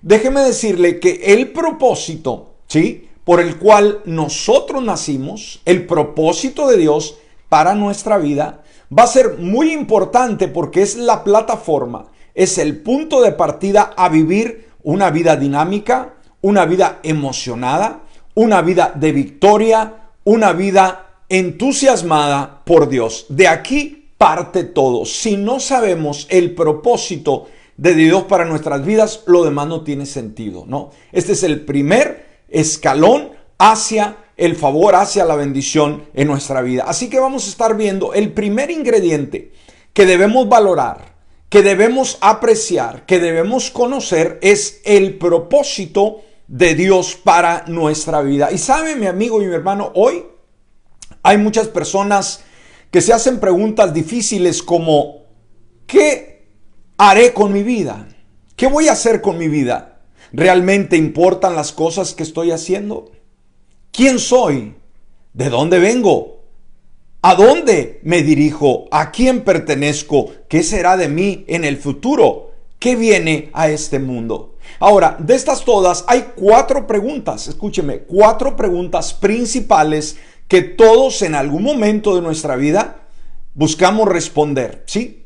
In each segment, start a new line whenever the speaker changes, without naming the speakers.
déjeme decirle que el propósito, ¿sí?, por el cual nosotros nacimos, el propósito de Dios para nuestra vida, va a ser muy importante porque es la plataforma, es el punto de partida a vivir una vida dinámica, una vida emocionada, una vida de victoria, una vida entusiasmada por Dios. De aquí parte todo. Si no sabemos el propósito de Dios para nuestras vidas, lo demás no tiene sentido, ¿no? Este es el primer escalón hacia el favor, hacia la bendición en nuestra vida. Así que vamos a estar viendo el primer ingrediente que debemos valorar, que debemos apreciar, que debemos conocer, es el propósito de Dios para nuestra vida. Y sabe, mi amigo y mi hermano, hoy hay muchas personas que se hacen preguntas difíciles como: ¿qué haré con mi vida? ¿Qué voy a hacer con mi vida? ¿Realmente importan las cosas que estoy haciendo? ¿Quién soy? ¿De dónde vengo? ¿A dónde me dirijo? ¿A quién pertenezco? ¿Qué será de mí en el futuro? ¿Qué viene a este mundo? Ahora, de estas todas hay 4 preguntas, escúcheme, 4 preguntas principales que todos en algún momento de nuestra vida buscamos responder, ¿sí?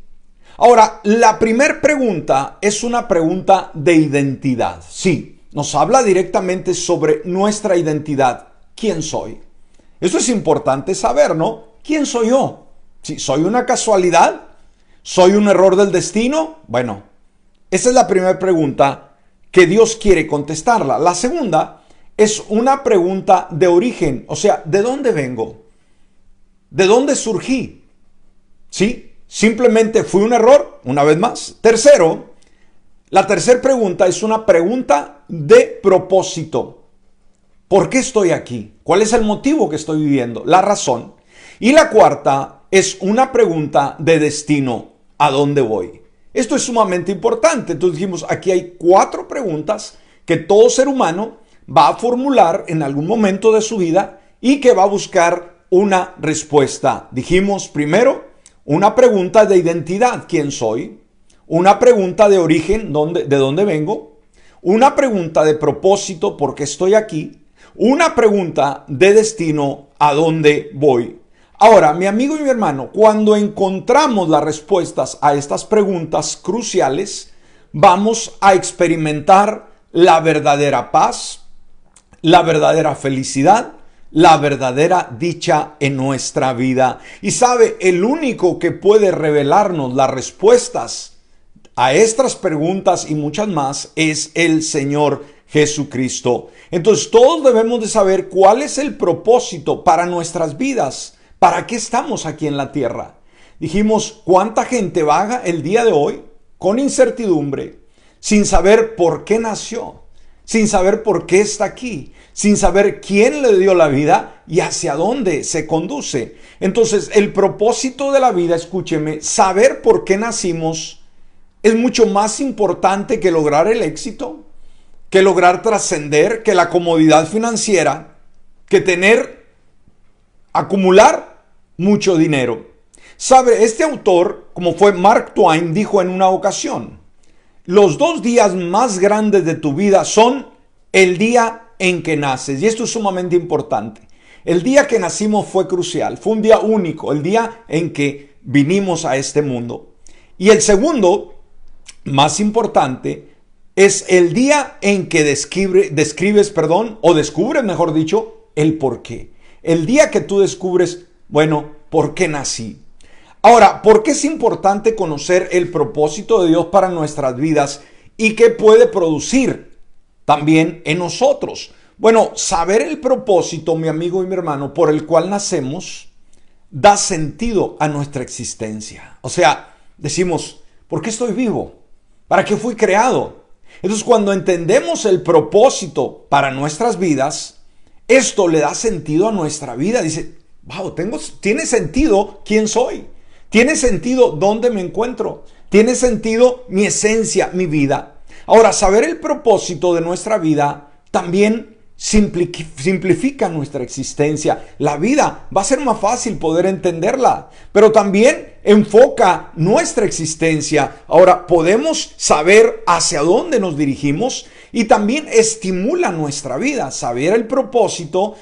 Ahora, la primera pregunta es una pregunta de identidad. Sí, nos habla directamente sobre nuestra identidad. ¿Quién soy? Esto es importante saber, ¿no? ¿Quién soy yo? ¿Sí, soy una casualidad? ¿Soy un error del destino? Bueno, esa es la primera pregunta que Dios quiere contestarla. La segunda es una pregunta de origen, o sea, ¿de dónde vengo? ¿De dónde surgí? ¿Sí? ¿Simplemente fue un error? Una vez más. Tercero, la tercera pregunta es una pregunta de propósito. ¿Por qué estoy aquí? ¿Cuál es el motivo que estoy viviendo? La razón. Y la cuarta es una pregunta de destino. ¿A dónde voy? Esto es sumamente importante. Entonces dijimos, aquí hay 4 preguntas que todo ser humano va a formular en algún momento de su vida y que va a buscar una respuesta. Dijimos primero, una pregunta de identidad, ¿quién soy? Una pregunta de origen, ¿de dónde vengo? Una pregunta de propósito, ¿por qué estoy aquí? Una pregunta de destino, ¿a dónde voy? Ahora, mi amigo y mi hermano, cuando encontramos las respuestas a estas preguntas cruciales, vamos a experimentar la verdadera paz, la verdadera felicidad, la verdadera dicha en nuestra vida. Y sabe, el único que puede revelarnos las respuestas a estas preguntas y muchas más es el Señor Jesucristo. Entonces todos debemos de saber cuál es el propósito para nuestras vidas. ¿Para qué estamos aquí en la tierra? Dijimos, ¿cuánta gente vaga el día de hoy con incertidumbre, sin saber por qué nació, sin saber por qué está aquí, sin saber quién le dio la vida y hacia dónde se conduce? Entonces, el propósito de la vida, escúcheme, saber por qué nacimos es mucho más importante que lograr el éxito, que lograr trascender, que la comodidad financiera, que acumular mucho dinero. Sabe, este autor, como fue Mark Twain, dijo en una ocasión: los 2 días más grandes de tu vida son el día en que naces. Y esto es sumamente importante. El día que nacimos fue crucial, fue un día único, el día en que vinimos a este mundo. Y el segundo, más importante, es el día en que descubres, mejor dicho, el por qué. El día que tú descubres, bueno, ¿por qué nací? Ahora, ¿por qué es importante conocer el propósito de Dios para nuestras vidas y qué puede producir también en nosotros? Bueno, saber el propósito, mi amigo y mi hermano, por el cual nacemos, da sentido a nuestra existencia. O sea, decimos, ¿por qué estoy vivo? ¿Para qué fui creado? Entonces, cuando entendemos el propósito para nuestras vidas, esto le da sentido a nuestra vida. Dice, wow, tiene sentido quién soy. Tiene sentido dónde me encuentro. Tiene sentido mi esencia, mi vida. Ahora, saber el propósito de nuestra vida también simplifica nuestra existencia. La vida va a ser más fácil poder entenderla, pero también enfoca nuestra existencia. Ahora, podemos saber hacia dónde nos dirigimos y también estimula nuestra vida. Saber el propósito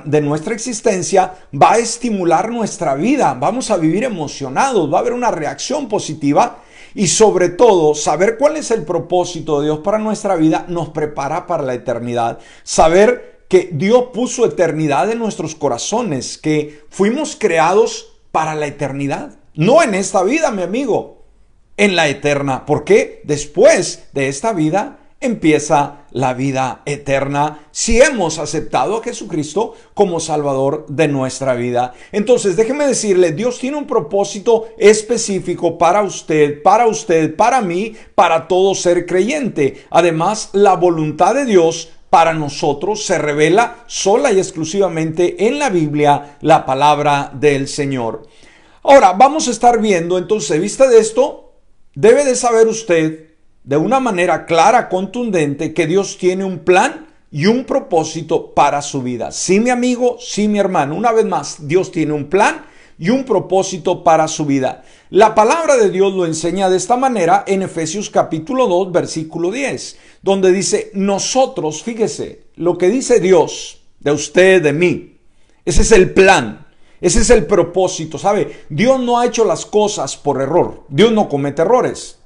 de nuestra existencia va a estimular nuestra vida. Vamos a vivir emocionados, va a haber una reacción positiva y sobre todo saber cuál es el propósito de Dios para nuestra vida nos prepara para la eternidad. Saber que Dios puso eternidad en nuestros corazones, que fuimos creados para la eternidad. No en esta vida, mi amigo, en la eterna, porque después de esta vida empieza la vida eterna si hemos aceptado a Jesucristo como Salvador de nuestra vida. Entonces, déjeme decirle, Dios tiene un propósito específico para usted, para mí, para todo ser creyente. Además, la voluntad de Dios para nosotros se revela sola y exclusivamente en la Biblia, la palabra del Señor. Ahora, vamos a estar viendo, entonces, en vista de esto, debe de saber usted de una manera clara, contundente, que Dios tiene un plan y un propósito para su vida. Sí, mi amigo, sí, mi hermano. Una vez más, Dios tiene un plan y un propósito para su vida. La palabra de Dios lo enseña de esta manera en Efesios capítulo 2, versículo 10, donde dice, nosotros, fíjese, lo que dice Dios de usted, de mí, ese es el plan. Ese es el propósito, ¿sabe? Dios no ha hecho las cosas por error. Dios no comete errores.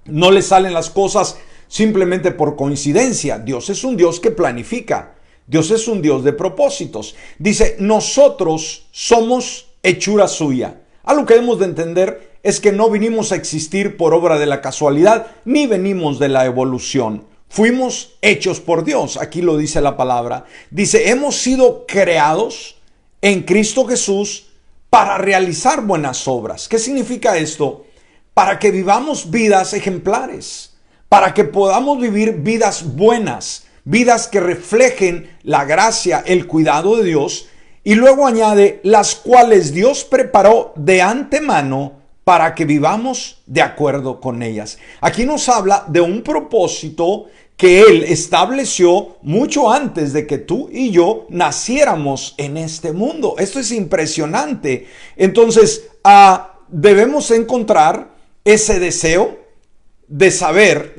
No le salen las cosas simplemente por coincidencia. Dios es un Dios que planifica. Dios es un Dios de propósitos. Dice, nosotros somos hechura suya. Algo que debemos de entender es que no vinimos a existir por obra de la casualidad, ni venimos de la evolución. Fuimos hechos por Dios. Aquí lo dice la palabra. Dice, hemos sido creados en Cristo Jesús para realizar buenas obras. ¿Qué significa esto? Para que vivamos vidas ejemplares, para que podamos vivir vidas buenas, vidas que reflejen la gracia, el cuidado de Dios, y luego añade, las cuales Dios preparó de antemano para que vivamos de acuerdo con ellas. Aquí nos habla de un propósito que Él estableció mucho antes de que tú y yo naciéramos en este mundo. Esto es impresionante. Entonces, debemos encontrar ese deseo de saber,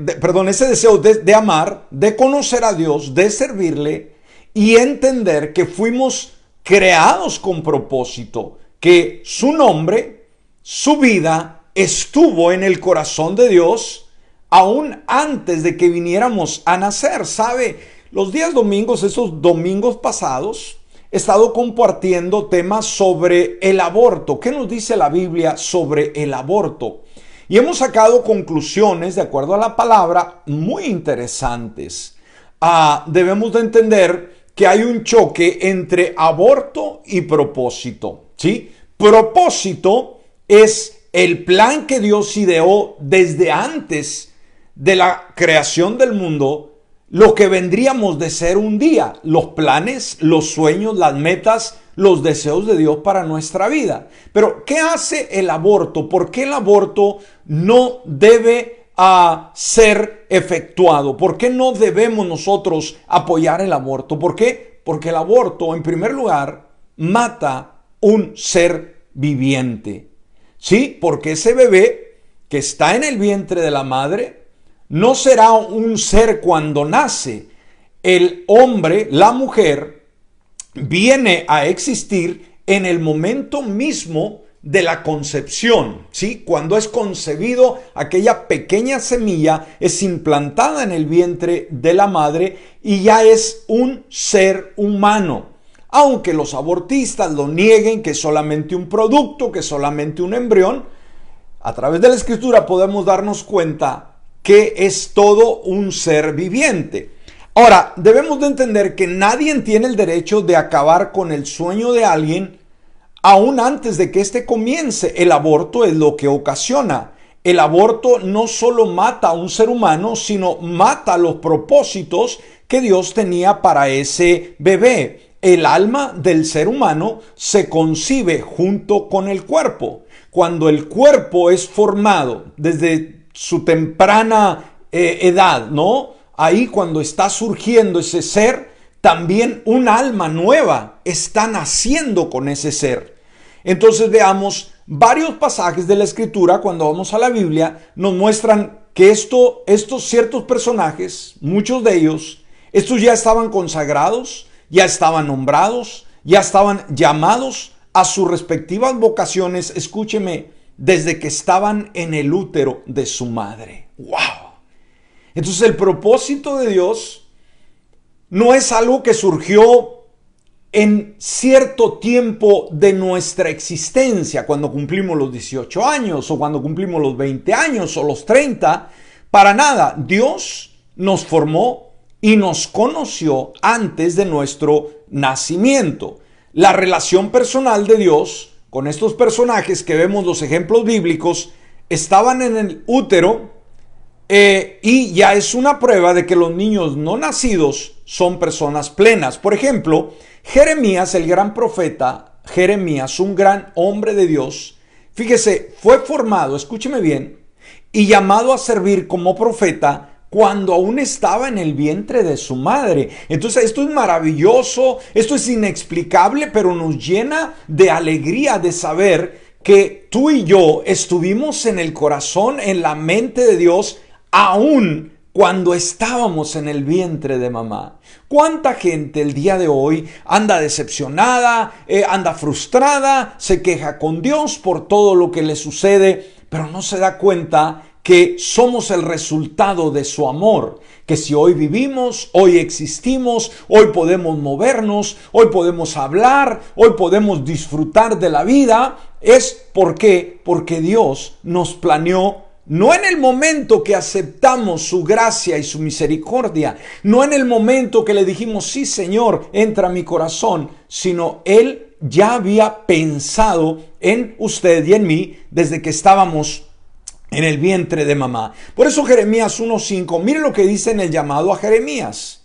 ese deseo de amar, de conocer a Dios, de servirle y entender que fuimos creados con propósito, que su nombre, su vida estuvo en el corazón de Dios aún antes de que viniéramos a nacer. ¿Sabe? Los días domingos, esos domingos pasados, he estado compartiendo temas sobre el aborto. ¿Qué nos dice la Biblia sobre el aborto? Y hemos sacado conclusiones, de acuerdo a la palabra, muy interesantes. Debemos de entender que hay un choque entre aborto y propósito, ¿sí? Propósito es el plan que Dios ideó desde antes de la creación del mundo, lo que vendríamos de ser un día, los planes, los sueños, las metas, los deseos de Dios para nuestra vida. Pero, ¿qué hace el aborto? ¿Por qué el aborto no debe ser efectuado? ¿Por qué no debemos nosotros apoyar el aborto? ¿Por qué? Porque el aborto, en primer lugar, mata un ser viviente. ¿Sí? Porque ese bebé que está en el vientre de la madre no será un ser cuando nace. El hombre, la mujer, viene a existir en el momento mismo de la concepción, ¿sí? Cuando es concebido, aquella pequeña semilla es implantada en el vientre de la madre y ya es un ser humano. Aunque los abortistas lo nieguen, que es solamente un producto, que es solamente un embrión, a través de la Escritura podemos darnos cuenta que es todo un ser viviente. Ahora, debemos de entender que nadie tiene el derecho de acabar con el sueño de alguien aún antes de que éste comience. El aborto es lo que ocasiona. El aborto no solo mata a un ser humano, sino mata los propósitos que Dios tenía para ese bebé. El alma del ser humano se concibe junto con el cuerpo. Cuando el cuerpo es formado desde su temprana edad, ¿no? Ahí cuando está surgiendo ese ser, también un alma nueva está naciendo con ese ser. Entonces veamos varios pasajes de la Escritura, cuando vamos a la Biblia, nos muestran que estos ciertos personajes, muchos de ellos, estos ya estaban consagrados, ya estaban nombrados, ya estaban llamados a sus respectivas vocaciones, escúcheme, desde que estaban en el útero de su madre. ¡Wow! Entonces el propósito de Dios no es algo que surgió en cierto tiempo de nuestra existencia, cuando cumplimos los 18 años o cuando cumplimos los 20 años o los 30, para nada. Dios nos formó y nos conoció antes de nuestro nacimiento. La relación personal de Dios con estos personajes que vemos los ejemplos bíblicos estaban en el útero y ya es una prueba de que los niños no nacidos son personas plenas. Por ejemplo, Jeremías, el gran profeta, Jeremías, un gran hombre de Dios, fíjese, fue formado, escúcheme bien, y llamado a servir como profeta cuando aún estaba en el vientre de su madre. Entonces esto es maravilloso, esto es inexplicable, pero nos llena de alegría de saber que tú y yo estuvimos en el corazón, en la mente de Dios, aún cuando estábamos en el vientre de mamá. ¿Cuánta gente el día de hoy anda decepcionada, anda frustrada, se queja con Dios por todo lo que le sucede, pero no se da cuenta que somos el resultado de su amor? Que si hoy vivimos, hoy existimos, hoy podemos movernos, hoy podemos hablar, hoy podemos disfrutar de la vida, es porque Dios nos planeó. No en el momento que aceptamos su gracia y su misericordia, no en el momento que le dijimos, sí Señor, entra a mi corazón, sino Él ya había pensado en usted y en mí desde que estábamos en el vientre de mamá. Por eso Jeremías 1:5, mire lo que dice en el llamado a Jeremías.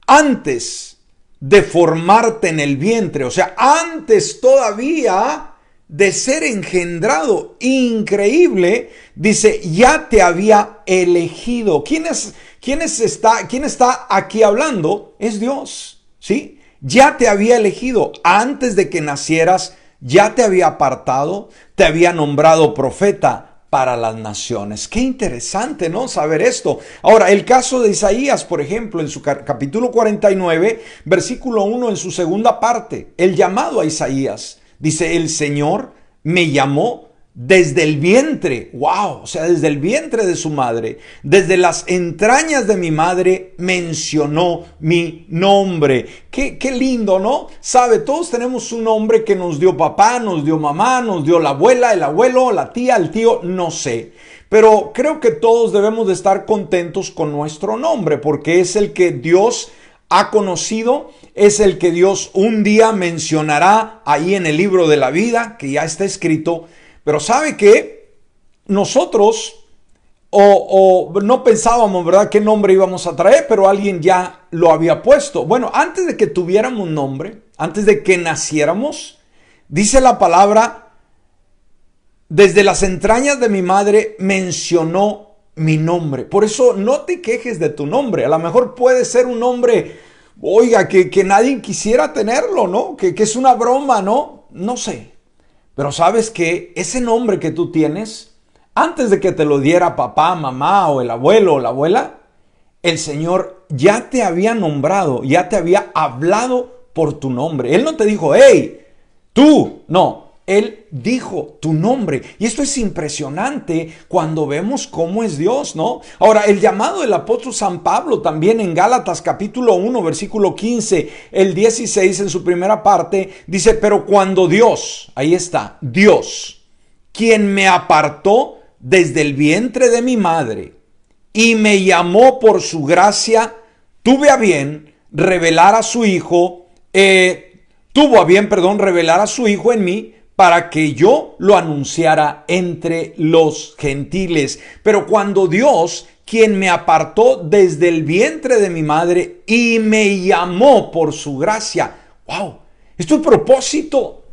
Antes de formarte en el vientre, o sea, antes todavía de ser engendrado, increíble, dice, ya te había elegido. ¿Quién está aquí hablando? Es Dios, ¿sí? Ya te había elegido antes de que nacieras, ya te había apartado, te había nombrado profeta para las naciones. Qué interesante, ¿no? Saber esto. Ahora, el caso de Isaías, por ejemplo, en su capítulo 49, versículo 1, en su segunda parte, el llamado a Isaías. Dice, el Señor me llamó desde el vientre. ¡Wow! O sea, desde el vientre de su madre, desde las entrañas de mi madre, mencionó mi nombre. Qué lindo, ¿no? Sabe, todos tenemos un nombre que nos dio papá, nos dio mamá, nos dio la abuela, el abuelo, la tía, el tío, no sé. Pero creo que todos debemos de estar contentos con nuestro nombre, porque es el que Dios ha conocido, es el que Dios un día mencionará ahí en el libro de la vida, que ya está escrito. Pero ¿sabe qué? Nosotros no pensábamos, ¿verdad?, qué nombre íbamos a traer, pero alguien ya lo había puesto. Bueno, antes de que tuviéramos nombre, antes de que naciéramos, dice la palabra, desde las entrañas de mi madre mencionó mi nombre. Por eso no te quejes de tu nombre. A lo mejor puede ser un nombre, oiga, que nadie quisiera tenerlo, ¿no? Que es una broma, ¿no? No sé. Pero sabes que ese nombre que tú tienes, antes de que te lo diera papá, mamá o el abuelo o la abuela, el Señor ya te había nombrado, ya te había hablado por tu nombre. Él no te dijo, hey, tú, no. Él dijo tu nombre. Y esto es impresionante cuando vemos cómo es Dios, ¿no? Ahora, el llamado del apóstol San Pablo también en Gálatas capítulo 1, versículo 15, el 16 en su primera parte, dice, pero cuando Dios, ahí está, Dios, quien me apartó desde el vientre de mi madre y me llamó por su gracia, tuvo a bien revelar a su Hijo en mí, para que yo lo anunciara entre los gentiles. Pero cuando Dios, quien me apartó desde el vientre de mi madre y me llamó por su gracia. ¡Wow! Esto es propósito.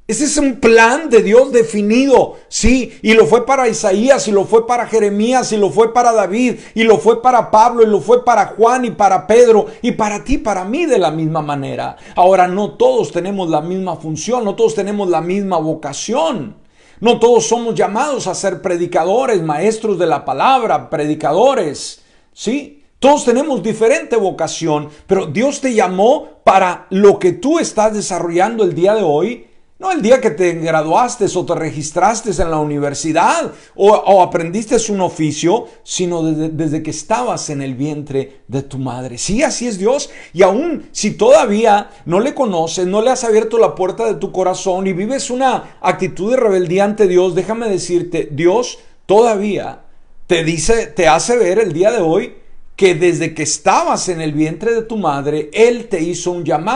Ese es un plan de Dios definido, sí, y lo fue para Isaías, y lo fue para Jeremías, y lo fue para David, y lo fue para Pablo, y lo fue para Juan, y para Pedro, y para ti, para mí de la misma manera. Ahora, no todos tenemos la misma función, no todos tenemos la misma vocación, No todos somos llamados a ser predicadores, maestros de la palabra, predicadores, ¿sí? Todos tenemos diferente vocación, pero Dios te llamó para lo que tú estás desarrollando el día de hoy. No el día que te graduaste o te registraste en la universidad o aprendiste un oficio, sino desde que estabas en el vientre de tu madre. Sí, así es Dios. Y aún si todavía no le conoces, no le has abierto la puerta de tu corazón y vives una actitud de rebeldía ante Dios, déjame decirte, Dios todavía te hace ver el día de hoy que desde que estabas en el vientre de tu madre, Él te hizo un llamado.